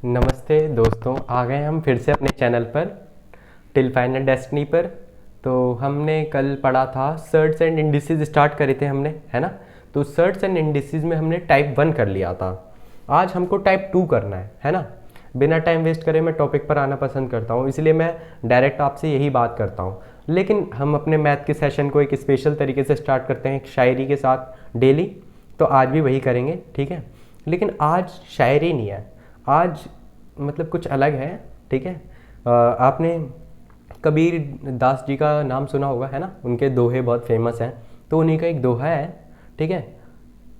नमस्ते दोस्तों, आ गए हम फिर से अपने चैनल पर टिल फाइनल डेस्टिनी पर। तो हमने कल पढ़ा था सर्ट्स एंड इंडिसेस स्टार्ट करे थे हमने, है ना। तो सर्ट्स एंड इंडिसेस में हमने टाइप 1 कर लिया था। आज हमको टाइप 2 करना है ना। बिना टाइम वेस्ट करे मैं टॉपिक पर आना पसंद करता हूँ, इसलिए मैं डायरेक्ट आपसे यही बात करता हूँ। लेकिन हम अपने मैथ के सेशन को एक स्पेशल तरीके से स्टार्ट करते हैं, एक शायरी के साथ डेली। तो आज भी वही करेंगे, ठीक है। लेकिन आज शायरी नहीं है, आज मतलब कुछ अलग है, ठीक है। आपने कबीर दास जी का नाम सुना होगा, है ना। उनके दोहे बहुत फेमस हैं, तो उन्हीं का एक दोहा है, ठीक है।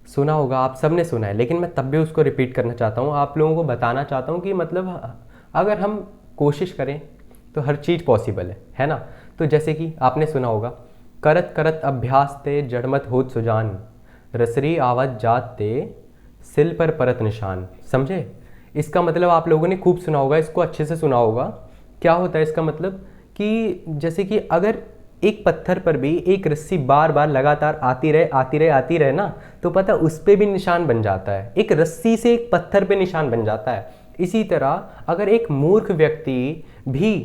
सुना होगा, आप सब ने सुना है, लेकिन मैं तब भी उसको रिपीट करना चाहता हूँ। आप लोगों को बताना चाहता हूँ कि मतलब अगर हम कोशिश करें तो हर चीज़ पॉसिबल है ना। तो जैसे कि आपने सुना होगा, करत करत अभ्यास ते जड़मत होत सुजान, रसरी आवाज जात ते सिल पर परत निशान। समझे। इसका मतलब आप लोगों ने खूब सुना होगा, इसको अच्छे से सुना होगा। क्या होता है इसका मतलब कि जैसे कि अगर एक पत्थर पर भी एक रस्सी बार बार लगातार आती रहे आती रहे आती रहे ना, तो पता उस पर भी निशान बन जाता है। एक रस्सी से एक पत्थर पे निशान बन जाता है। इसी तरह अगर एक मूर्ख व्यक्ति भी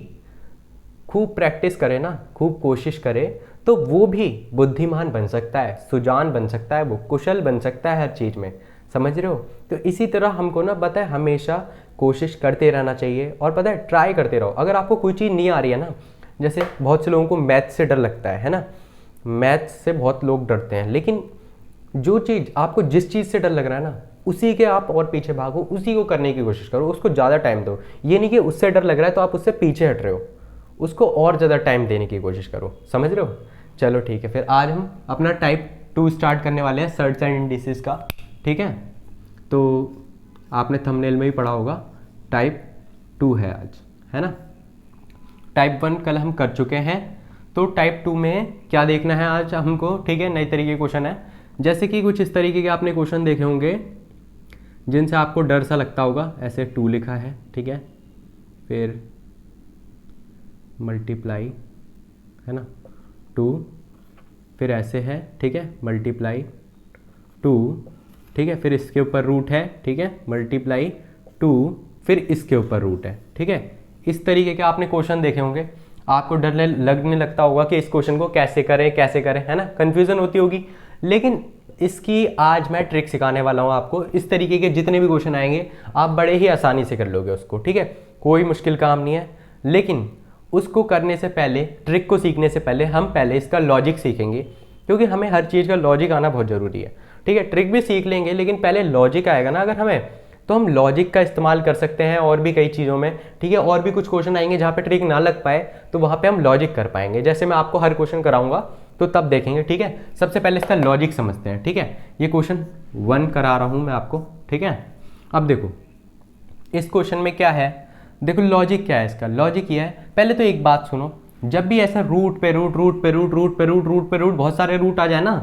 खूब प्रैक्टिस करे ना, खूब कोशिश करे, तो वो भी बुद्धिमान बन सकता है, सुजान बन सकता है, वो कुशल बन सकता है हर चीज़ में। समझ रहे हो। तो इसी तरह हमको ना पता है हमेशा कोशिश करते रहना चाहिए, और पता है ट्राई करते रहो। अगर आपको कोई चीज़ नहीं आ रही है ना, जैसे बहुत से लोगों को मैथ से डर लगता है ना। मैथ से बहुत लोग डरते हैं, लेकिन जो चीज़ आपको जिस चीज़ से डर लग रहा है ना, उसी के आप और पीछे भागो, उसी को करने की कोशिश करो, उसको ज़्यादा टाइम दो। ये नहीं कि उससे डर लग रहा है तो आप उससे पीछे हट रहे हो, उसको और ज़्यादा टाइम देने की कोशिश करो। समझ रहे हो। चलो ठीक है, फिर आज हम अपना टाइप 2 स्टार्ट करने वाले हैं, सर्ट्स एंड इंडिसेस का, ठीक है। तो आपने थंबनेल में ही पढ़ा होगा, टाइप 2 है आज, है ना। टाइप 1 कल हम कर चुके हैं, तो टाइप 2 में क्या देखना है आज हमको, ठीक है। नए तरीके के क्वेश्चन है, जैसे कि कुछ इस तरीके के आपने क्वेश्चन देखे होंगे जिनसे आपको डर सा लगता होगा। ऐसे 2 लिखा है, ठीक है, फिर मल्टीप्लाई, है ना, 2, फिर ऐसे है, ठीक है, मल्टीप्लाई 2, ठीक है, फिर इसके ऊपर रूट है, ठीक है, मल्टीप्लाई 2, फिर इसके ऊपर रूट है, ठीक है। इस तरीके के आपने क्वेश्चन देखे होंगे। आपको डर लगने लगता होगा कि इस क्वेश्चन को कैसे करें, है ना, कंफ्यूजन होती होगी। लेकिन इसकी आज मैं ट्रिक सिखाने वाला हूँ आपको। इस तरीके के जितने भी क्वेश्चन आएंगे आप बड़े ही आसानी से कर लोगे उसको, ठीक है। कोई मुश्किल काम नहीं है। लेकिन उसको करने से पहले, ट्रिक को सीखने से पहले हम पहले इसका लॉजिक सीखेंगे, क्योंकि हमें हर चीज़ का लॉजिक आना बहुत ज़रूरी है, ठीक है। ट्रिक भी सीख लेंगे, लेकिन पहले लॉजिक आएगा ना अगर हमें, तो हम लॉजिक का इस्तेमाल कर सकते हैं और भी कई चीज़ों में, ठीक है। और भी कुछ क्वेश्चन आएंगे जहाँ पे ट्रिक ना लग पाए, तो वहाँ पे हम लॉजिक कर पाएंगे। जैसे मैं आपको हर क्वेश्चन कराऊंगा तो तब देखेंगे, ठीक है। सबसे पहले इसका लॉजिक समझते हैं, ठीक है। ये क्वेश्चन 1 करा रहा हूँ मैं आपको, ठीक है। अब देखो इस क्वेश्चन में क्या है, देखो लॉजिक क्या है इसका। लॉजिक ये है, पहले तो एक बात सुनो, जब भी ऐसा रूट पे रूट, रूट पे रूट, रूट पे रूट, रूट पे रूट, बहुत सारे रूट आ जाए ना,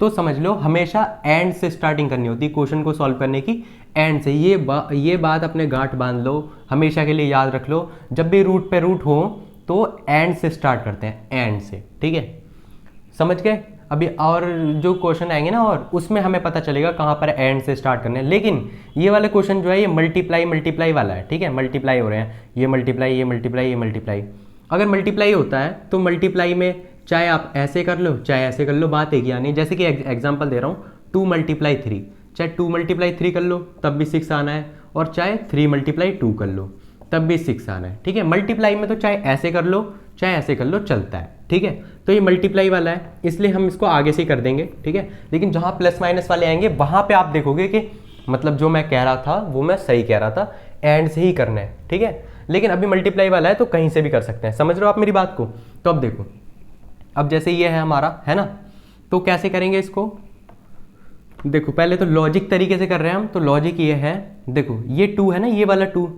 तो समझ लो हमेशा एंड से स्टार्टिंग करनी होती है क्वेश्चन को सॉल्व करने की। एंड से, ये बात अपने गांठ बांध लो, हमेशा के लिए याद रख लो। जब भी रूट पे रूट हो तो एंड से स्टार्ट करते हैं, एंड से, ठीक है। समझ गए। अभी और जो क्वेश्चन आएंगे ना, और उसमें हमें पता चलेगा कहाँ पर एंड से स्टार्ट करने हैं। लेकिन ये वाला क्वेश्चन जो है ये मल्टीप्लाई वाला है, ठीक है। मल्टीप्लाई हो रहे हैं, ये मल्टीप्लाई, ये मल्टीप्लाई, ये मल्टीप्लाई। अगर मल्टीप्लाई होता है तो मल्टीप्लाई में चाहे आप ऐसे कर लो चाहे ऐसे कर लो, बात एक यानी, जैसे कि एग्जाम्पल दे रहा हूँ, 2 × 3, चाहे 2 × 3 कर लो तब भी 6 आना है, और चाहे 3 × 2 कर लो तब भी 6 आना है, ठीक है। मल्टीप्लाई में तो चाहे ऐसे कर लो चाहे ऐसे कर लो, चलता है, ठीक है। तो ये मल्टीप्लाई वाला है, इसलिए हम इसको आगे से ही कर देंगे, ठीक है। लेकिन जहाँ प्लस माइनस वाले आएंगे वहाँ पे आप देखोगे कि मतलब जो मैं कह रहा था वो मैं सही कह रहा था, एंड से ही करना है, ठीक है। लेकिन अभी मल्टीप्लाई वाला है तो कहीं से भी कर सकते हैं। समझ रहे हो आप मेरी बात को। तो अब देखो, अब जैसे ये है हमारा, है ना, तो कैसे करेंगे इसको। देखो पहले तो लॉजिक तरीके से कर रहे हैं हम। तो लॉजिक ये है, देखो ये 2 है ना, ये वाला 2,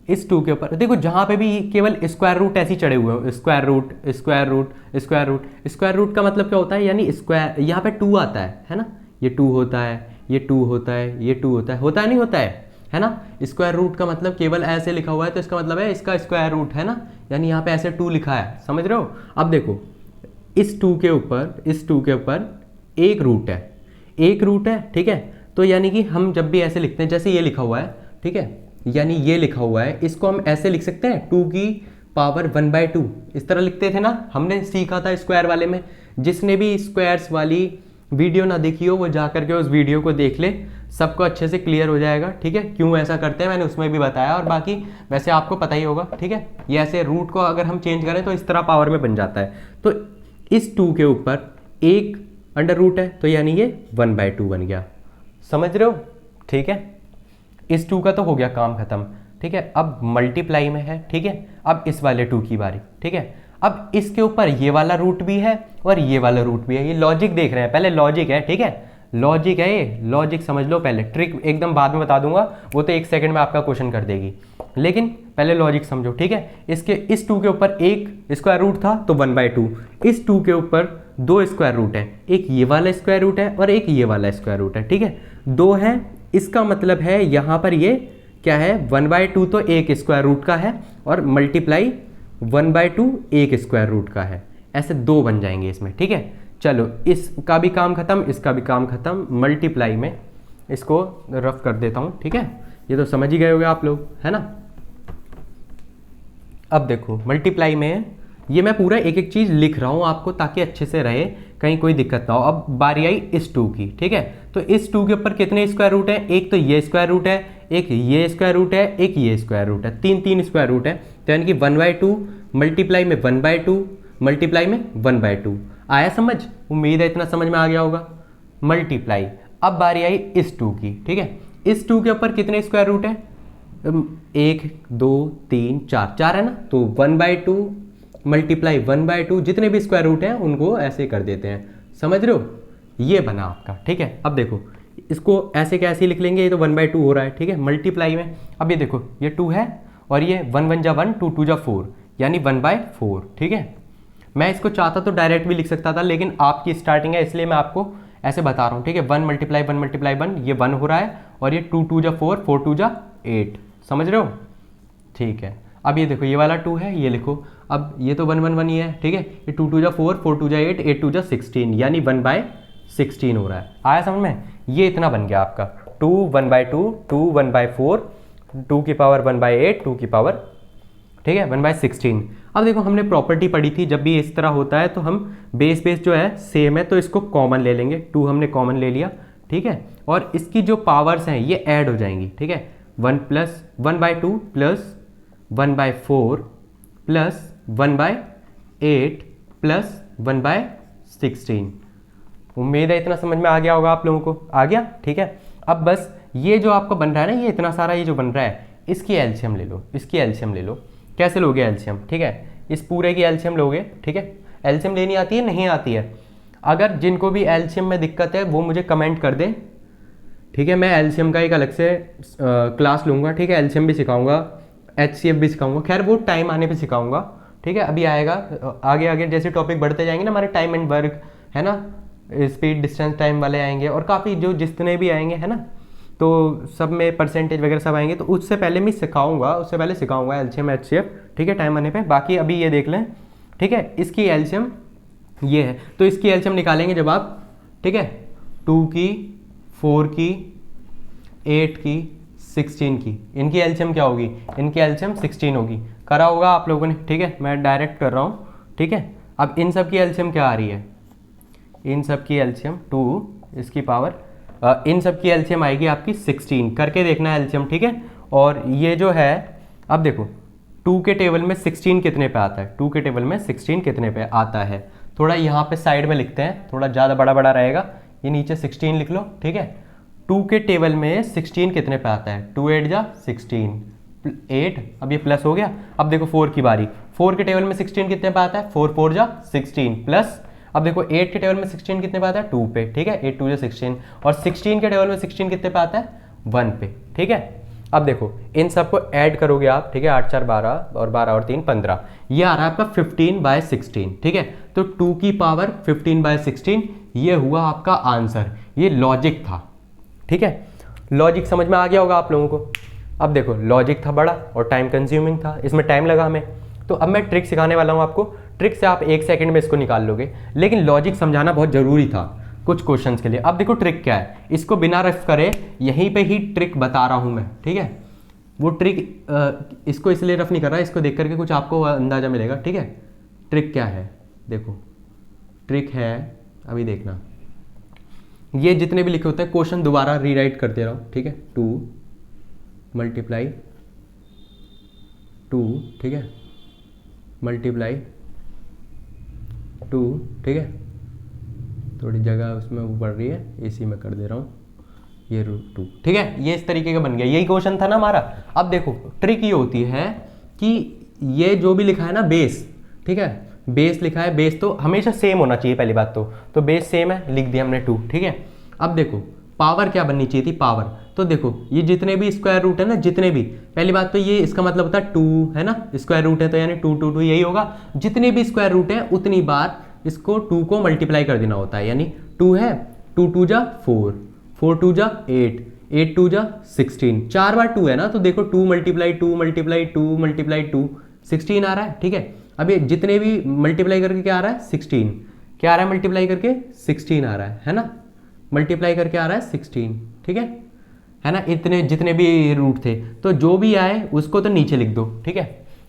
इस 2 के ऊपर देखो जहाँ पे भी केवल स्क्वायर रूट ऐसे ही चढ़े हुए हो, square root, square root, square root. Square root का मतलब क्या होता है, यानी स्क्वायर, यहाँ पे 2 आता है ना, ये 2 होता है, ये 2 होता है, ये 2 होता है नहीं होता है ना। स्क्वायर रूट का मतलब केवल ऐसे लिखा हुआ है तो इसका मतलब है इसका स्क्वायर रूट, है ना, यानी यहाँ पे ऐसे 2 लिखा है। समझ रहे हो। अब देखो इस 2 के ऊपर एक रूट है, ठीक है। तो यानी कि हम जब भी ऐसे लिखते हैं, जैसे ये लिखा हुआ है, ठीक है, यानी ये लिखा हुआ है, इसको हम ऐसे लिख सकते हैं 2 की पावर 1/2, इस तरह लिखते थे ना, हमने सीखा था स्क्वायर वाले में। जिसने भी स्क्वायर्स वाली वीडियो ना देखी हो वो जा करके उस वीडियो को देख ले, सबको अच्छे से क्लियर हो जाएगा, ठीक है, क्यों ऐसा करते हैं मैंने उसमें भी बताया। और बाकी वैसे आपको पता ही होगा, ठीक है, ये ऐसे रूट को अगर हम चेंज करें तो इस तरह पावर में बन जाता है। तो इस 2 के ऊपर एक अंडर रूट है, तो यानी ये 1/2 बन गया, समझ रहे हो, ठीक है। इस 2 का तो हो गया काम खत्म, ठीक है। अब मल्टीप्लाई में है, ठीक है, अब इस वाले 2 की बारी, ठीक है। अब इसके ऊपर ये वाला रूट भी है और ये वाला रूट भी है, ये लॉजिक देख रहे हैं, पहले लॉजिक है, ठीक है, लॉजिक है ये, लॉजिक समझ लो पहले, ट्रिक एकदम बाद में बता दूंगा, वो तो 1 सेकंड में आपका क्वेश्चन कर देगी, लेकिन पहले लॉजिक समझो, ठीक है। इसके इस 2 के ऊपर एक स्क्वायर रूट था तो 1/2, इस 2 के ऊपर 2 स्क्वायर रूट है, एक ये वाला स्क्वायर रूट है और एक ये वाला स्क्वायर रूट है, ठीक है, 2 है। इसका मतलब है यहाँ पर ये क्या है, 1/2 तो एक स्क्वायर रूट का है और मल्टीप्लाई 1/2 एक स्क्वायर रूट का है, ऐसे 2 बन जाएंगे इसमें, ठीक है। चलो इसका भी काम खत्म, इसका भी काम खत्म। मल्टीप्लाई में इसको रफ कर देता हूँ, ठीक है, ये तो समझ ही गए होंगे आप लोग, है ना। अब देखो मल्टीप्लाई में ये मैं पूरा एक एक चीज़ लिख रहा हूँ आपको ताकि अच्छे से रहे, कहीं कोई दिक्कत ना हो। अब बारी आई इस 2 की, ठीक है, तो इस 2 के ऊपर कितने स्क्वायर रूट हैं, एक तो ये स्क्वायर रूट है, एक ये स्क्वायर रूट है, एक ये स्क्वायर रूट है, 3 स्क्वायर रूट है, तो यानी कि 1/2 मल्टीप्लाई में 1/2 मल्टीप्लाई में 1/2 आया समझ, उम्मीद है इतना समझ में आ गया होगा। मल्टीप्लाई, अब बारी आई इस 2 की, ठीक है, इस 2 के ऊपर कितने स्क्वायर रूट है, 1 2 3 4, 4 है ना, तो 1/2 मल्टीप्लाई 1/2, जितने भी स्क्वायर रूट हैं उनको ऐसे कर देते हैं, समझ रहे हो, ये बना आपका, ठीक है। अब देखो इसको ऐसे कैसे लिख लेंगे, ये तो 1/2 हो रहा है, ठीक है, मल्टीप्लाई में अब ये देखो ये 2 है और ये 1 1 जा 1 2 2 जा 4, यानी 1/4, ठीक है। मैं इसको चाहता तो डायरेक्ट भी लिख सकता था, लेकिन आपकी स्टार्टिंग है इसलिए मैं आपको ऐसे बता रहा हूँ, ठीक है। 1 × 1 × 1 ये 1 हो रहा है और ये 2 2 जा 4 4 2 जा 8, समझ रहे हो, ठीक है। अब ये देखो ये वाला 2 है, ये लिखो, अब ये तो 1 1 1 ही है, ठीक है, ये 2 2 जा 4 4 2 जा 8 8 2 जा 16, यानी 1/16 हो रहा है, आया समझ में, ये इतना बन गया आपका 2 1/2 2 1/4 2 की पावर 1/8 2 की पावर, ठीक है, 1/16। अब देखो हमने प्रॉपर्टी पढ़ी थी, जब भी इस तरह होता है तो हम बेस जो है सेम है तो इसको कॉमन ले लेंगे, 2 हमने कॉमन ले लिया, ठीक है, और इसकी जो पावर्स हैं ये ऐड हो जाएंगी, ठीक है, 1 + 1/2 + 1/4 + 1/8 + 1/16। उम्मीद है इतना समझ में आ गया होगा आप लोगों को, आ गया, ठीक है। अब बस ये जो आपका बन रहा है ना, ये इतना सारा ये जो बन रहा है, इसकी एलसीएम ले लो, इसकी एलसीएम ले लो। कैसे लोगे एलसीएम, ठीक है, इस पूरे की एलसीएम लोगे, ठीक है। एलसीएम लेनी आती है, नहीं आती है, अगर जिनको भी एलसीएम में दिक्कत है वो मुझे कमेंट कर दें, ठीक है, मैं एलसीएम का एक अलग से क्लास लूँगा, ठीक है, एलसीएम भी सिखाऊंगा, एचसीएफ भी सिखाऊंगा, खैर वो टाइम आने पे सिखाऊंगा, ठीक है, अभी आएगा, आगे आगे जैसे टॉपिक बढ़ते जाएंगे ना, हमारे टाइम एंड वर्क है ना, स्पीड डिस्टेंस टाइम वाले आएंगे और काफ़ी जो जितने भी आएंगे, है ना, तो सब में परसेंटेज वगैरह सब आएंगे, तो उससे पहले मैं सिखाऊंगा, उससे पहले सिखाऊंगा एलसीएम एचसीएफ, ठीक है, टाइम आने पे। बाकी अभी ये देख लें, ठीक है, इसकी एलसीएम ये है, तो इसकी एलसीएम निकालेंगे जब आप, ठीक है, 2 की 4 की 8 की 16 की, इनकी एलसीएम क्या होगी, इनकी एलसीएम 16 होगी, करा होगा आप लोगों ने, ठीक है, मैं डायरेक्ट कर रहा हूँ, ठीक है। अब इन सब की एलसीएम क्या आ रही है, इन सब की एलसीएम 2 इसकी पावर, इन सब की एलसीएम आएगी आपकी 16, करके देखना है एलसीएम, ठीक है। और ये जो है, अब देखो 2 के टेबल में 16 कितने पे आता है, 2 के टेबल में 16 कितने पे आता है, थोड़ा यहाँ पे साइड में लिखते हैं, थोड़ा ज़्यादा बड़ा बड़ा रहेगा, ये नीचे 16 लिख लो, ठीक है। 2 के टेबल में 16 कितने पे आता है, 2 8 जा 16 8, अब ये प्लस हो गया। अब देखो 4 की बारी, 4 के टेबल में 16 कितने पे आता है, 4 4 जा 16 प्लस, अब देखो 8 के टेबल में 16 कितने पे आता है, 2 पे, ठीक है, 8 2 जा 16, और 16 के टेबल में 16 कितने पे आता है, 1 पे, ठीक है। अब देखो इन सबको ऐड करोगे आप, ठीक है, 8 4 12 और 12 और 3 15, ये आ रहा है आपका 15/16, ठीक है। तो 2 की पावर 15/16 ये हुआ आपका आंसर, ये लॉजिक था, ठीक है। लॉजिक समझ में आ गया होगा आप लोगों को। अब देखो लॉजिक था बड़ा और टाइम कंज्यूमिंग था, इसमें टाइम लगा हमें, तो अब मैं ट्रिक सिखाने वाला हूँ आपको, ट्रिक से आप 1 सेकंड में इसको निकाल लोगे, लेकिन लॉजिक समझाना बहुत जरूरी था कुछ क्वेश्चंस के लिए। अब देखो ट्रिक क्या है, इसको बिना रफ करे यहीं पे ही ट्रिक बता रहा हूं मैं, ठीक है, वो ट्रिक इसको इसलिए रफ नहीं कर रहा, इसको देख करके कुछ आपको अंदाज़ा मिलेगा, ठीक है। ट्रिक क्या है देखो, ट्रिक है अभी देखना, ये जितने भी लिखे होते हैं क्वेश्चन दोबारा रीराइट करते रहो, ठीक है। 2 मल्टीप्लाई 2, ठीक है, मल्टीप्लाई 2, ठीक है। थोड़ी जगह उसमें वो बढ़ रही है, इसी में कर दे रहा हूँ, ये √2, ठीक है। ये इस तरीके का बन गया, यही क्वेश्चन था ना हमारा। अब देखो ट्रिक ये होती है कि ये जो भी लिखा है ना बेस, ठीक है, बेस लिखा है, बेस तो हमेशा सेम होना चाहिए पहली बात तो बेस सेम है, लिख दिया हमने 2, ठीक है। अब देखो पावर क्या बननी चाहिए थी, पावर, तो देखो ये जितने भी स्क्वायर रूट है ना, जितने भी, पहली बात तो ये इसका मतलब होता है 2 है ना, स्क्वायर रूट है तो यानी 2 2 2 यही होगा। जितने भी स्क्वायर रूट है उतनी बार इसको 2 को मल्टीप्लाई कर देना होता है, यानी 2 है, 2 2 जा 4, 4 2 जा 8, 8 2 जा 16, 4 बार 2 है ना, तो देखो 2 मल्टीप्लाई 2 मल्टीप्लाई 2 मल्टीप्लाई 2 16 आ रहा है, ठीक है। अब ये जितने भी मल्टीप्लाई करके क्या आ रहा है 16, क्या आ रहा है मल्टीप्लाई करके 16 आ रहा है ना, मल्टीप्लाई करके आ रहा है 16, ठीक है ना। इतने जितने भी रूट थे तो जो भी आए उसको तो नीचे लिख दो, ठीक है।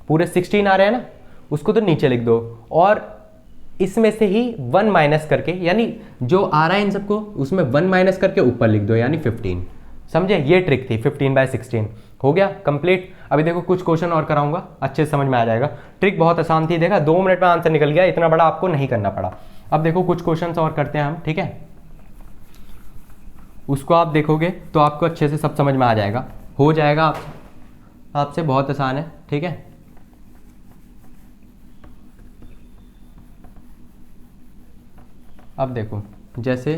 पूरे 16 आ रहे हैं ना, उसको तो नीचे लिख दो, और इसमें से ही 1 माइनस करके, यानी जो आ रहा है इन सबको उसमें 1 माइनस करके ऊपर लिख दो, यानी 15। समझे, ये ट्रिक थी 15/16। हो गया कंप्लीट। अभी देखो कुछ क्वेश्चन और कराऊंगा, अच्छे से समझ में आ जाएगा। ट्रिक बहुत आसान थी, देखा 2 मिनट में आंसर निकल गया, इतना बड़ा आपको नहीं करना पड़ा। अब देखो कुछ क्वेश्चन और करते हैं हम, ठीक है, उसको आप देखोगे तो आपको अच्छे से सब समझ में आ जाएगा, हो जाएगा आपसे बहुत आसान है, ठीक है। अब देखो जैसे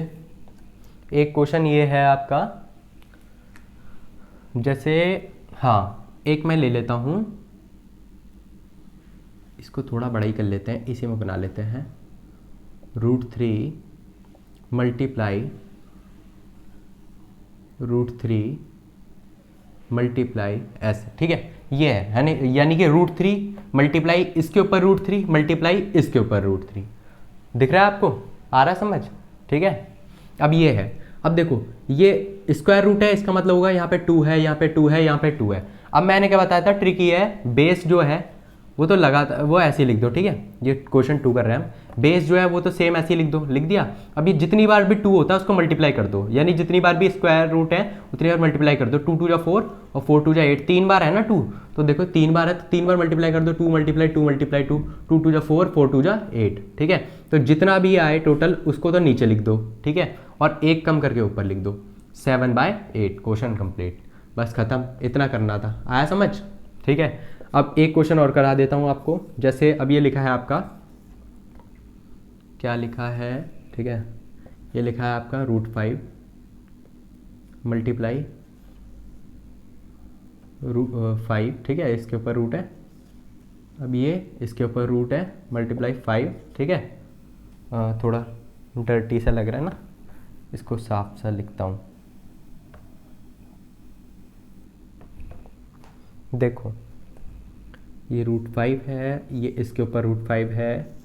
एक क्वेश्चन ये है आपका, जैसे हाँ एक मैं ले लेता हूँ, इसको थोड़ा बड़ा ही कर लेते हैं, इसी में बना लेते हैं, √3 मल्टीप्लाई √3 मल्टीप्लाई ऐसे, ठीक है। ये है ना, यानी कि √3 मल्टीप्लाई इसके ऊपर √3 मल्टीप्लाई इसके ऊपर √3, दिख रहा है आपको, आ रहा है समझ, ठीक है। अब ये है, अब देखो ये स्क्वायर रूट है, इसका मतलब होगा यहाँ पे 2 है, यहाँ पे 2 है, यहाँ पे 2 है। अब मैंने क्या बताया था, ट्रिक ये है, बेस जो है वो तो लगातार वो ऐसे ही लिख दो, ठीक है। ये क्वेश्चन 2 कर रहे हैं हम, बेस जो है वो तो सेम ऐसे ही लिख दो, लिख दिया। अब ये जितनी बार भी 2 होता है उसको मल्टीप्लाई कर दो, यानी जितनी बार भी स्क्वायर रूट है उतनी बार मल्टीप्लाई कर दो। 2 2 जा 4 और 4 2 जा 8, 3 बार है ना 2, तो देखो 3 बार है तो 3 बार मल्टीप्लाई कर दो, 2 मल्टीप्लाई 2 मल्टीप्लाई 2, 2 2 जा 4, 4 2 जा 8, ठीक है। तो जितना भी आए टोटल उसको तो नीचे लिख दो, ठीक है, और एक कम करके ऊपर लिख दो, 7/8, क्वेश्चन कंप्लीट, बस खत्म, इतना करना था, आया समझ, ठीक है। अब एक क्वेश्चन और करा देता हूँ आपको, जैसे अब ये लिखा है आपका, क्या लिखा है, ठीक है, ये लिखा है आपका √5 मल्टीप्लाई 5, ठीक है, इसके ऊपर रूट है, अब ये इसके ऊपर रूट है मल्टीप्लाई 5, ठीक है। थोड़ा डर्टी सा लग रहा है ना, इसको साफ सा लिखता हूँ, देखो ये √5 है, ये इसके ऊपर √5 है,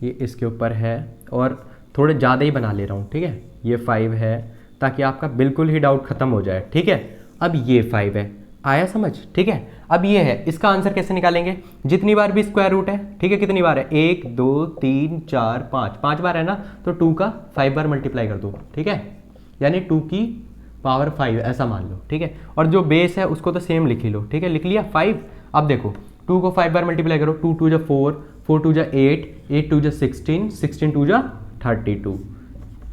ये इसके ऊपर है, और थोड़े ज़्यादा ही बना ले रहा हूँ, ठीक है। ये 5 है ताकि आपका बिल्कुल ही डाउट खत्म हो जाए, ठीक है। अब ये 5 है, आया समझ, ठीक है। अब ये है, इसका आंसर कैसे निकालेंगे, जितनी बार भी स्क्वायर रूट है, ठीक है, कितनी बार है, 1 2 3 4 5, 5 बार है ना, तो 2 का 5 बार मल्टीप्लाई कर दो, ठीक है, यानी 2 की पावर 5 ऐसा मान लो, ठीक है। और जो बेस है उसको तो सेम लिख ही लो, ठीक है, लिख लिया 5। अब देखो 2 को 5 बार मल्टीप्लाई करो, 2 2 जा 4, 4 2 जा 8, 8 2 जा 16, 16 2 जा 32,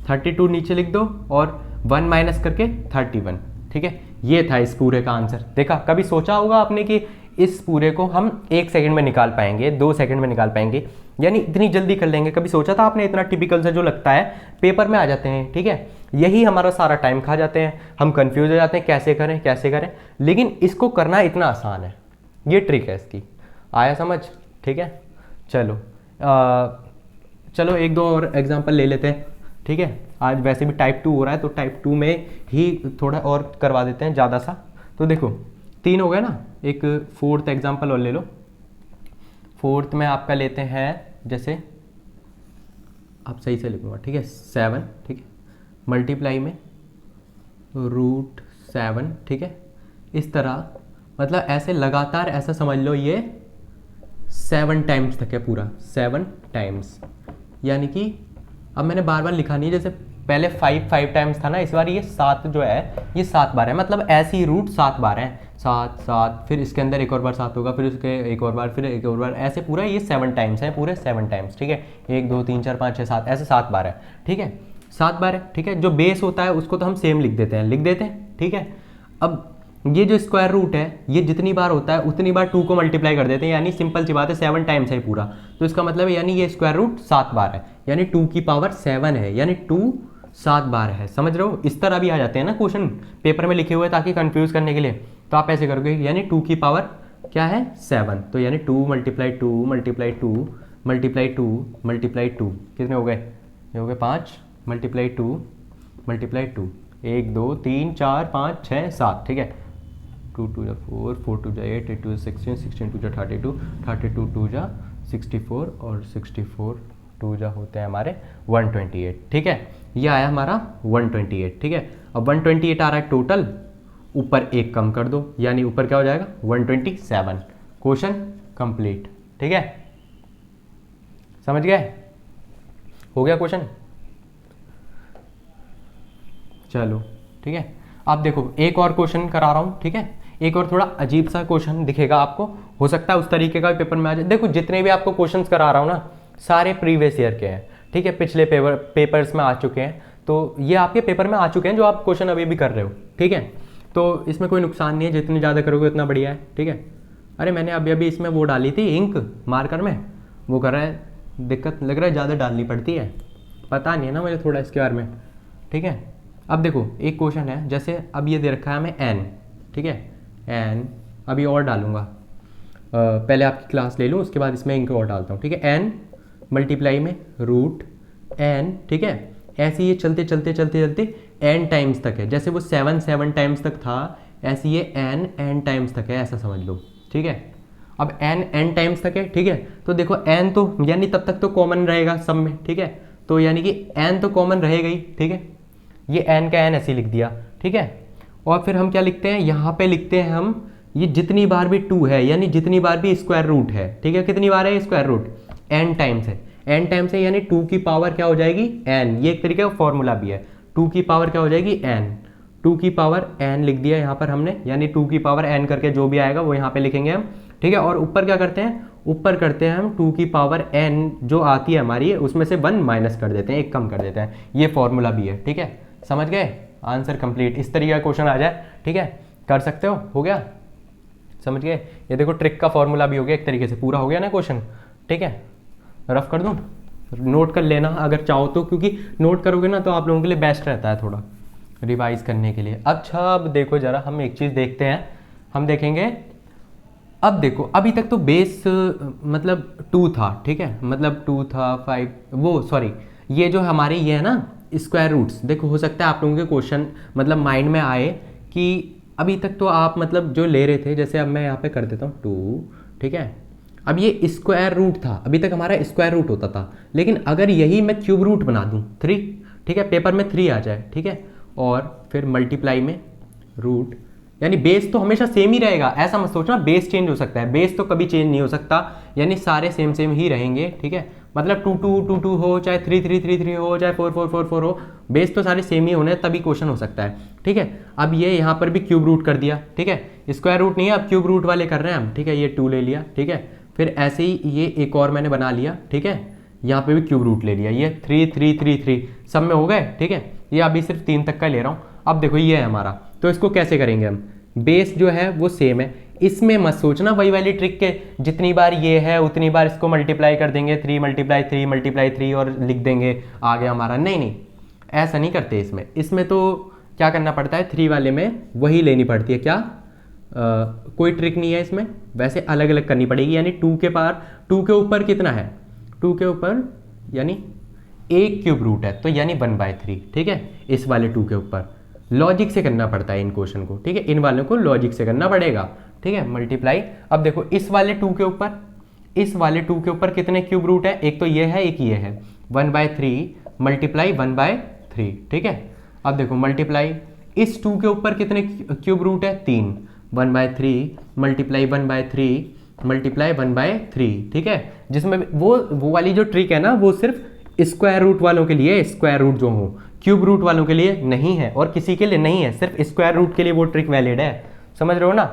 32 नीचे लिख दो और 1 माइनस करके 31, ठीक है। ये था इस पूरे का आंसर। देखा, कभी सोचा होगा आपने कि इस पूरे को हम 1 सेकंड में निकाल पाएंगे, 2 सेकंड में निकाल पाएंगे, यानी इतनी जल्दी कर लेंगे, कभी सोचा था आपने। इतना टिपिकल सा जो लगता है पेपर में आ जाते हैं, ठीक है, यही हमारा सारा टाइम खा जाते हैं, हम कंफ्यूज हो जाते हैं कैसे करें कैसे करें, लेकिन इसको करना इतना आसान है, ये ट्रिक है इसकी, आया समझ, ठीक है। चलो चलो एक दो और एग्जांपल ले लेते हैं, ठीक है। आज वैसे भी टाइप 2 हो रहा है तो टाइप 2 में ही थोड़ा और करवा देते हैं ज़्यादा सा। तो देखो 3 हो गए ना, एक 4th एग्जांपल और ले लो। 4th में आपका लेते हैं, जैसे आप सही से लिखूंगा, ठीक है, 7, ठीक है, मल्टीप्लाई में √7, ठीक है, इस तरह मतलब ऐसे लगातार ऐसा समझ लो ये 7 टाइम्स तक है पूरा, 7 टाइम्स। यानी कि अब मैंने बार बार लिखा नहीं, जैसे पहले 5 टाइम्स था ना, इस बार ये 7 जो है ये 7 बार है, मतलब ऐसी रूट 7 बार है, 7 7, फिर इसके अंदर एक और बार 7 होगा, फिर उसके एक और बार, फिर एक और बार, ऐसे पूरा ये 7 टाइम्स है, पूरे 7 टाइम्स, ठीक है। 1 2 3 4 5 6 7, ऐसे 7 बार है, ठीक है, 7 बार है, ठीक है। जो बेस होता है उसको तो हम सेम लिख देते हैं, ठीक है। अब ये जो स्क्वायर रूट है ये जितनी बार होता है उतनी बार 2 को मल्टीप्लाई कर देते हैं, यानी सिंपल सी बात है 7 टाइम्स है पूरा, तो इसका मतलब है यानी ये स्क्वायर रूट 7 बार है, यानी 2 की पावर 7 है, यानी 2 7 बार है। समझ रहे हो, इस तरह भी आ जाते हैं ना क्वेश्चन पेपर में लिखे हुए ताकि कंफ्यूज करने के लिए, तो आप ऐसे करोगे, यानी 2 की पावर क्या है 7, तो यानी 2 मल्टीप्लाई 2 मल्टीप्लाई 2 मल्टीप्लाई 2 मल्टीप्लाई 2 कितने हो गए, ये हो गए 5 मल्टीप्लाई 2 मल्टीप्लाई 2, 1 2 3 4 5 6 7, ठीक है। 2 2 4, 4 2 8, 8 2 16, 16 2 32, 32 2 64 और 64 2 होते हैं हमारे 128, ठीक है। ये आया हमारा 128, ठीक है। अब 128 आ रहा है टोटल, ऊपर एक कम कर दो, यानी ऊपर क्या हो जाएगा 127। क्वेश्चन कंप्लीट, ठीक है, समझ गए, हो गया क्वेश्चन। चलो ठीक है, आप देखो एक और क्वेश्चन करा रहा हूँ, ठीक है। एक और थोड़ा अजीब सा क्वेश्चन दिखेगा आपको, हो सकता है उस तरीके का भी पेपर में आ जाए। देखो जितने भी आपको क्वेश्चंस करा रहा हूँ ना, सारे प्रीवियस ईयर के हैं, ठीक है, पिछले पेपर्स में आ चुके हैं, तो ये आपके पेपर में आ चुके हैं जो आप क्वेश्चन अभी भी कर रहे हो, ठीक है। तो इसमें कोई नुकसान नहीं है, जितनी ज़्यादा करोगे उतना बढ़िया है, ठीक है। अरे मैंने अभी अभी इसमें वो डाली थी इंक मार्कर में, वो कर रहा है, दिक्कत लग रहा है ज़्यादा डालनी पड़ती है, पता नहीं है ना मुझे थोड़ा इसके बारे में, ठीक है। अब देखो एक क्वेश्चन है, जैसे अब ये दे रखा है हमें n, ठीक है, n अभी और डालूंगा, पहले आपकी क्लास ले लूँ उसके बाद इसमें इंक और डालता हूँ, ठीक है। n मल्टीप्लाई में रूट n, ठीक है, ऐसे ये चलते चलते चलते चलते n टाइम्स तक है, जैसे वो 7 टाइम्स तक था, ऐसे ये n टाइम्स तक है, ऐसा समझ लो, ठीक है। अब n टाइम्स तक है, ठीक है, तो देखो n तो यानी तब तक तो कॉमन रहेगा सब में, ठीक है, तो यानी कि n तो कॉमन रहेगा ही, ठीक है। ये n का n ऐसे लिख दिया, ठीक है। और फिर हम क्या लिखते हैं, यहाँ पे लिखते हैं हम, ये जितनी बार भी 2 है यानी जितनी बार भी स्क्वायर रूट है, ठीक है, कितनी बार है स्क्वायर रूट, n टाइम्स है, n टाइम्स है, यानी 2 की पावर क्या हो जाएगी n, ये एक तरीके का फॉर्मूला भी है, 2 की पावर क्या हो जाएगी n, 2 की पावर n लिख दिया यहाँ पर हमने, यानी 2 की पावर n करके जो भी आएगा वो यहाँ पे लिखेंगे हम, ठीक है। और ऊपर क्या करते हैं, ऊपर करते हैं हम 2 की पावर n जो आती है हमारी, उसमें से 1 माइनस कर देते हैं, एक कम कर देते हैं, ये फॉर्मूला भी है, ठीक है। समझ गए, आंसर कंप्लीट, इस तरीके का क्वेश्चन आ जाए, ठीक है, कर सकते हो गया, समझ गए। ये देखो ट्रिक का फॉर्मूला भी हो गया एक तरीके से, पूरा हो गया ना क्वेश्चन, ठीक है। रफ कर दूं, नोट कर लेना अगर चाहो तो, क्योंकि नोट करोगे ना तो आप लोगों के लिए बेस्ट रहता है थोड़ा रिवाइज करने के लिए। अच्छा अब देखो जरा, हम एक चीज़ देखते हैं, हम देखेंगे, अब देखो अभी तक तो बेस मतलब 2 था, ठीक है, मतलब 2 था, 5 वो सॉरी, ये जो हमारे ये है ना स्क्वायर रूट्स, देखो हो सकता है आप लोगों के क्वेश्चन मतलब माइंड में आए कि अभी तक तो आप मतलब जो ले रहे थे, जैसे अब मैं यहाँ पे कर देता हूँ 2, ठीक है। अब ये स्क्वायर रूट था, अभी तक हमारा स्क्वायर रूट होता था, लेकिन अगर यही मैं क्यूब रूट बना दूँ 3, ठीक है, पेपर में 3 आ जाए, ठीक है, और फिर मल्टीप्लाई में रूट, यानी बेस तो हमेशा सेम ही रहेगा, ऐसा मत सोचना बेस चेंज हो सकता है, बेस तो कभी चेंज नहीं हो सकता, यानी सारे सेम सेम ही रहेंगे, ठीक है। मतलब 2 2 2 2 हो, चाहे 3 3 3 3 हो, चाहे 4 4 4 4 हो, बेस तो सारे सेम ही होने, तभी क्वेश्चन हो सकता है, ठीक है। अब ये यहाँ पर भी क्यूब रूट कर दिया, ठीक है, स्क्वायर रूट नहीं है, अब क्यूब रूट वाले कर रहे हैं हम, ठीक है, ये 2 ले लिया, ठीक है, फिर ऐसे ही ये एक और मैंने बना लिया, ठीक है, यहाँ पे भी क्यूब रूट ले लिया, ये 3 3 3 3 सब में हो गए, ठीक है। ये अभी सिर्फ 3 तक का ले रहा हूँ। अब देखो ये है हमारा, तो इसको कैसे करेंगे हम, बेस जो है वो सेम है, इसमें मत सोचना वही वाली ट्रिक के जितनी बार ये है उतनी बार इसको मल्टीप्लाई कर देंगे, 3 मल्टीप्लाई 3 मल्टीप्लाई 3 और लिख देंगे आ गया हमारा, नहीं नहीं ऐसा नहीं करते इसमें तो क्या करना पड़ता है, 3 वाले में वही लेनी पड़ती है, क्या कोई ट्रिक नहीं है इसमें, वैसे अलग अलग करनी पड़ेगी, यानी 2 के पार 2 के ऊपर कितना है, 2 के ऊपर यानी एक क्यूब रूट है, तो यानी 1/3, ठीक है, इस वाले 2 के ऊपर लॉजिक से करना पड़ता है इन क्वेश्चन को, ठीक है, इन वालों को लॉजिक से करना पड़ेगा, ठीक है, मल्टीप्लाई। अब देखो इस वाले 2 के ऊपर, इस वाले 2 के ऊपर कितने क्यूब रूट है, एक तो ये है एक ये है, 1/3 मल्टीप्लाई 1/3, ठीक है। अब देखो मल्टीप्लाई इस 2 के ऊपर कितने क्यूब रूट है, 3, 1/3 मल्टीप्लाई 1/3 मल्टीप्लाई 1/3, ठीक है। जिसमें वो वाली जो ट्रिक है ना, वो सिर्फ स्क्वायर रूट वालों के लिए, स्क्वायर रूट जो हो, क्यूब रूट वालों के लिए नहीं है और किसी के लिए नहीं है, सिर्फ स्क्वायर रूट के लिए वो ट्रिक वैलिड है। समझ रहे हो ना।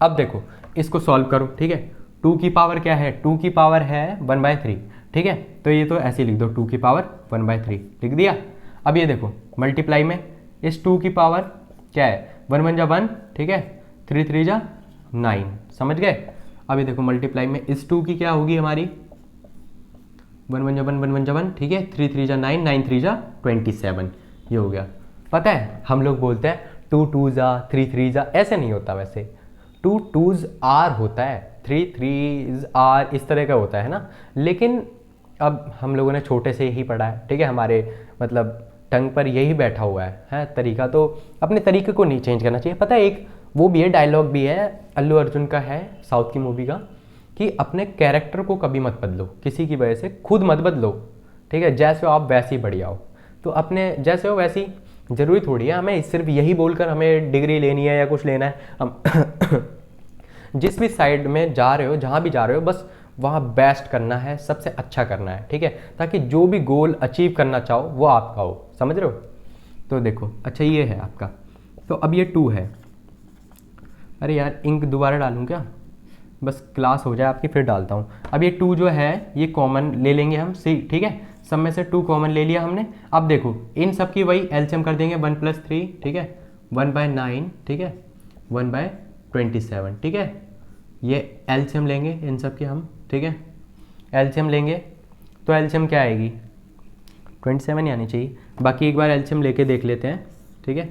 अब देखो इसको सॉल्व करो, ठीक है। 2 की पावर क्या है, 2 की पावर है 1/3, ठीक है। तो ये तो ऐसे लिख दो, 2 की पावर 1/3 लिख दिया। अब ये देखो मल्टीप्लाई में इस 2 की पावर क्या है, 1 1 जा 1, ठीक है, 3 3 जा 9, समझ गए। अब ये देखो मल्टीप्लाई में इस 2 की क्या होगी हमारी, 1 1 जा 1 1 1 जा 1, ठीक है, 3 3 जा 9 9 3 जा 27, ये हो गया। पता है हम लोग बोलते हैं 2 2 जा 3 3 जा, ऐसे नहीं होता वैसे, 2 2s आर होता है, 3 3s आर, इस तरह का होता है ना। लेकिन अब हम लोगों ने छोटे से यही पढ़ा है, ठीक है, हमारे मतलब टंग पर यही बैठा हुआ है तरीका। तो अपने तरीके को नहीं चेंज करना चाहिए। पता है एक वो भी है, डायलॉग भी है, अल्लू अर्जुन का है, साउथ की मूवी का, कि अपने कैरेक्टर को कभी मत बदलो, किसी की वजह से खुद मत बदलो, ठीक है। जैसे हो आप वैसे ही बढ़िया हो, तो अपने जैसे हो वैसी, जरूरी थोड़ी है हमें सिर्फ यही बोलकर हमें डिग्री लेनी है या कुछ लेना है। हम जिस भी साइड में जा रहे हो, जहाँ भी जा रहे हो, बस वहाँ बेस्ट करना है, सबसे अच्छा करना है, ठीक है, ताकि जो भी गोल अचीव करना चाहो वो आपका हो। समझ रहे हो। तो देखो अच्छा ये है आपका, तो अब ये 2 है। अरे यार इंक दोबारा डालूँ क्या, बस क्लास हो जाए आपकी फिर डालता हूँ। अब ये 2 जो है ये कॉमन ले लेंगे हम, सी, ठीक है, सब में से 2 कॉमन ले लिया हमने। अब देखो इन सब की वही एलसीएम कर देंगे, 1 + 3, ठीक है, 1/9, ठीक है, 1/27, ठीक है। ये एलसीएम लेंगे इन सब की हम, ठीक है, एलसीएम लेंगे तो एलसीएम क्या आएगी, 27 आनी चाहिए। बाकी एक बार एलसीएम लेके देख लेते हैं, ठीक है,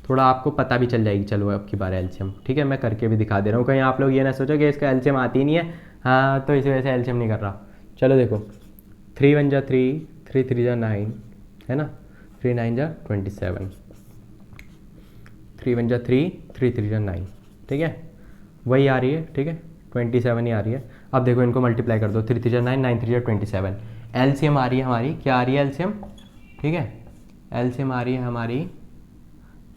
थोड़ा आपको पता भी चल जाएगी। चलो अब की बार एलसीएम, ठीक है, मैं करके भी दिखा दे रहा हूँ, कहीं आप लोग ये ना सोचो कि इसका एलसीएम आती ही नहीं है, हाँ तो इसी वजह से एलसीएम नहीं कर रहा। चलो देखो 3 1 जा 3, 3 3 जा 9, है ना, 3 9 जा 27, 3 1 जा 3, 3 3 जा 9, ठीक है, वही आ रही है, ठीक है, 27 ही आ रही है। अब देखो इनको मल्टीप्लाई कर दो, 3 3 जा 9, 9 3 जा 27, एलसीएम आ रही है हमारी, क्या आ रही है एलसीएम, ठीक है, एलसीएम आ रही है हमारी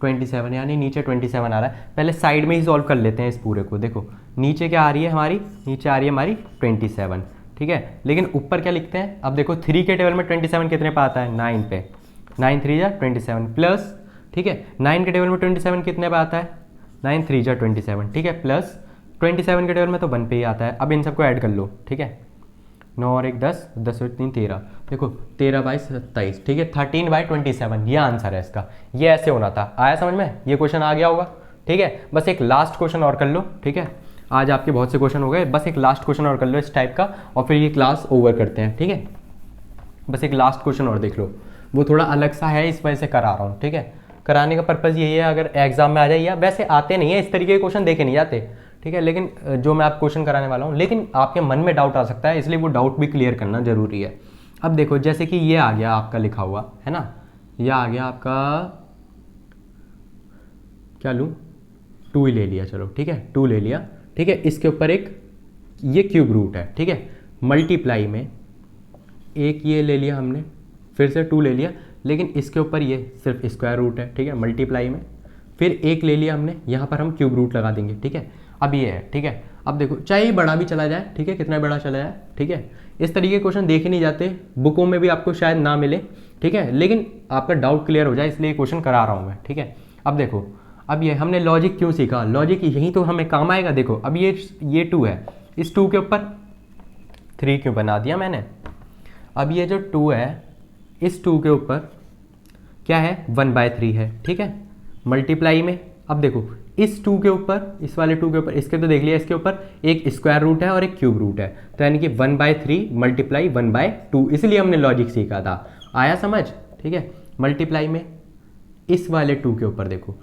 27, यानी नीचे 27 आ रहा है। पहले साइड में ही सॉल्व कर लेते हैं इस पूरे को। देखो नीचे क्या आ रही है हमारी, नीचे आ रही है हमारी 27, ठीक है, लेकिन ऊपर क्या लिखते हैं। अब देखो 3 के टेबल में 27 कितने पे आता है, 9 पे, 9 3 जा 27 प्लस, ठीक है, 9 के टेबल में 27 कितने पे आता है, 9 3 जा 27, ठीक है, प्लस 27 के टेबल में तो 1 पे ही आता है। अब इन सबको ऐड कर लो, ठीक है, 9 और 1 10, 10 और 3 13, देखो 13/27, ठीक है, 13/27, ये आंसर है इसका। ये ऐसे होना था, आया समझ में, ये क्वेश्चन आ गया होगा, ठीक है। बस एक लास्ट क्वेश्चन और कर लो, ठीक है, आज आपके बहुत से क्वेश्चन हो गए, बस एक लास्ट क्वेश्चन और कर लो इस टाइप का, और फिर ये क्लास ओवर करते हैं, ठीक है। बस एक लास्ट क्वेश्चन और देख लो, वो थोड़ा अलग सा है, इस वजह से करा रहा हूँ, ठीक है। कराने का पर्पज़ यही है, अगर एग्जाम में आ जाए, या वैसे आते नहीं है इस तरीके के क्वेश्चन, देखे नहीं जाते, ठीक है, लेकिन जो मैं आप क्वेश्चन कराने वाला हूँ, लेकिन आपके मन में डाउट आ सकता है, इसलिए वो डाउट भी क्लियर करना जरूरी है। अब देखो जैसे कि ये आ गया आपका लिखा हुआ है ना, ये आ गया आपका, क्या लूँ, 2 ही ले लिया, चलो ठीक है, 2 ले लिया, ठीक है। इसके ऊपर एक ये क्यूब रूट है, ठीक है, मल्टीप्लाई में एक ये ले लिया हमने, फिर से 2 ले लिया, लेकिन इसके ऊपर ये सिर्फ स्क्वायर रूट है, ठीक है, मल्टीप्लाई में फिर एक ले लिया हमने, यहाँ पर हम क्यूब रूट लगा देंगे, ठीक है। अब ये है, ठीक है। अब देखो चाहे बड़ा भी चला जाए, ठीक है, कितना बड़ा चला जाए, ठीक है, इस तरीके के क्वेश्चन देखे नहीं जाते, बुकों में भी आपको शायद ना मिले, ठीक है, लेकिन आपका डाउट क्लियर हो जाए इसलिए क्वेश्चन करा रहा हूँ मैं, ठीक है। अब देखो, अब ये हमने लॉजिक क्यों सीखा, लॉजिक यही तो हमें काम आएगा। देखो अब ये 2 है, इस 2 के ऊपर 3 क्यों बना दिया मैंने। अब ये जो 2 है, इस 2 के ऊपर क्या है, 1/3 है, ठीक है, मल्टीप्लाई में। अब देखो इस 2 के ऊपर, इस वाले 2 के ऊपर, इसके तो देख लिया, इसके ऊपर एक स्क्वायर रूट है और एक क्यूब रूट है, तो यानी कि 1/3 मल्टीप्लाई 1/2, इसलिए हमने लॉजिक सीखा था। आया समझ, ठीक है। मल्टीप्लाई में इस वाले 2 के ऊपर देखो,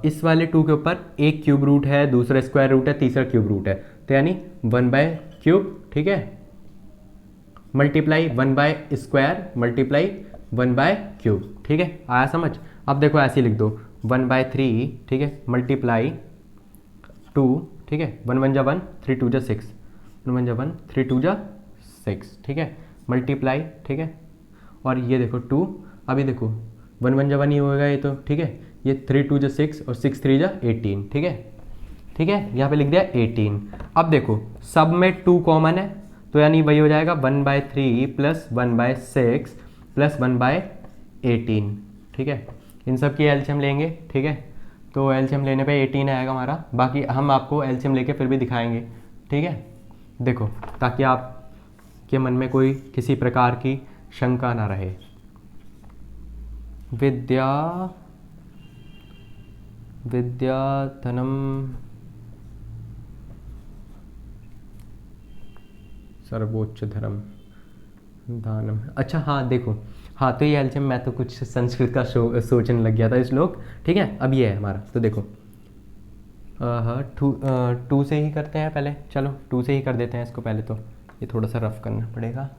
इस वाले 2 के ऊपर एक क्यूब रूट है, दूसरा स्क्वायर रूट है, तीसरा क्यूब रूट है, तो यानी 1/3, ठीक है, मल्टीप्लाई 1/स्क्वायर मल्टीप्लाई 1/3, ठीक है, आया समझ। अब देखो ऐसे लिख दो, 1/3, ठीक है, मल्टीप्लाई 2, ठीक है, 1 1 जा 1, 3 2 जा 6, 1 1 जा 1, 3 2 जा 6, ठीक है, मल्टीप्लाई, ठीक है, और ये देखो 2, अभी देखो 1 1 जा 1 ही होगा ये तो, ठीक है, ये 3 2 जा 6 और 6 3 जा 18, ठीक है। ठीक है, यहाँ पे लिख दिया 18। अब देखो सब में 2 कॉमन है, तो यानी वही हो जाएगा 1/3 प्लस 1/6 प्लस 1/18, ठीक है। इन सब की एलसीएम लेंगे, ठीक है, तो एलसीएम लेने पे 18 आएगा हमारा। बाकी हम आपको एलसीएम लेके फिर भी दिखाएंगे, ठीक है। देखो, ताकि आपके मन में कोई किसी प्रकार की शंका ना रहे। विद्याधनम सर्वोच्च धर्म दानम। अच्छा हाँ देखो, हाँ तो ये एल्शियम, मैं तो कुछ संस्कृत का सोचने लग गया था इस लोग, ठीक है। अब ये है हमारा, तो देखो हाँ 2 से ही करते हैं पहले, चलो 2 से ही कर देते हैं इसको पहले। तो ये थोड़ा सा रफ करना पड़ेगा,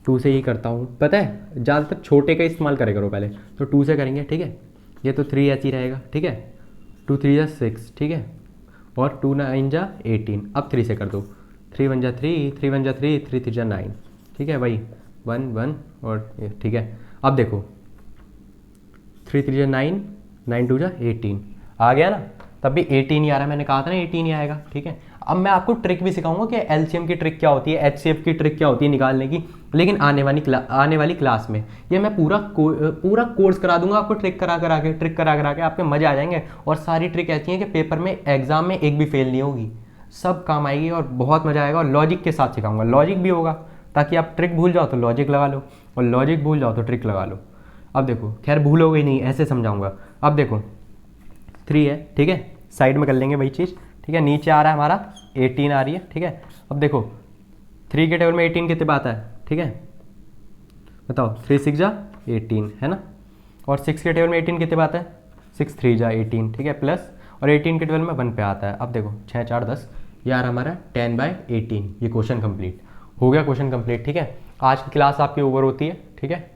2 से ही करता हूँ। पता है ज़्यादातर छोटे का इस्तेमाल करे करो पहले, तो 2 से करेंगे, ठीक है। ये तो 3 ऐसे ही रहेगा, ठीक है। 2 3 जा 6, ठीक है, और 2 9 जा 18। अब 3 से कर दो, 3 1 जा 3, 3 1 जा 3, 3 3 जा 9, ठीक है। वही 1 1 और ठीक है। अब देखो 3 3 जा 9, 9 2 जा 18 आ गया ना। तब भी 18 ही आ रहा है, मैंने कहा था ना 18 ही आएगा, ठीक है। अब मैं आपको ट्रिक भी सिखाऊंगा कि एलसीएम की ट्रिक क्या होती है, एचसीएफ की ट्रिक क्या होती है निकालने की, लेकिन आने वाली क्लास में ये मैं पूरा कोर्स करा दूंगा आपको, ट्रिक करा करा के आपके मजे आ जाएंगे। और सारी ट्रिक ऐसी हैं कि पेपर में, एग्जाम में एक भी फेल नहीं होगी, सब काम आएगी और बहुत मजा आएगा। और लॉजिक के साथ सिखाऊंगा, लॉजिक भी होगा, ताकि आप ट्रिक भूल जाओ तो लॉजिक लगा लो, और लॉजिक भूल जाओ तो ट्रिक लगा लो। अब देखो, खैर भूलोगे ही नहीं, ऐसे समझाऊंगा। अब देखो 3 है, ठीक है, साइड में कर लेंगे वही चीज़, ठीक है। नीचे आ रहा है हमारा 18 आ रही है, ठीक है। अब देखो 3 के टेबल में 18 कितने पे आता है, ठीक है, बताओ। 3 6 जा 18 है ना, और 6 के टेबल में 18 कितने पे आता है, 6 3 जा 18, ठीक है, प्लस, और 18 के टेबल में 1 पे आता है। अब देखो 6 4 10, ये आ रहा हमारा 10/18। ये क्वेश्चन कंप्लीट हो गया, क्वेश्चन कंप्लीट, ठीक है। आज की क्लास आपकी ओवर होती है, ठीक है।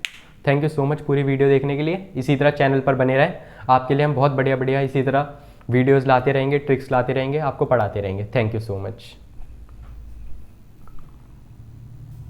थैंक यू सो मच पूरी वीडियो देखने के लिए। इसी तरह चैनल पर बने रहे, आपके लिए हम बहुत बढ़िया इसी तरह वीडियोस लाते रहेंगे, ट्रिक्स लाते रहेंगे, आपको पढ़ाते रहेंगे। Thank you so much.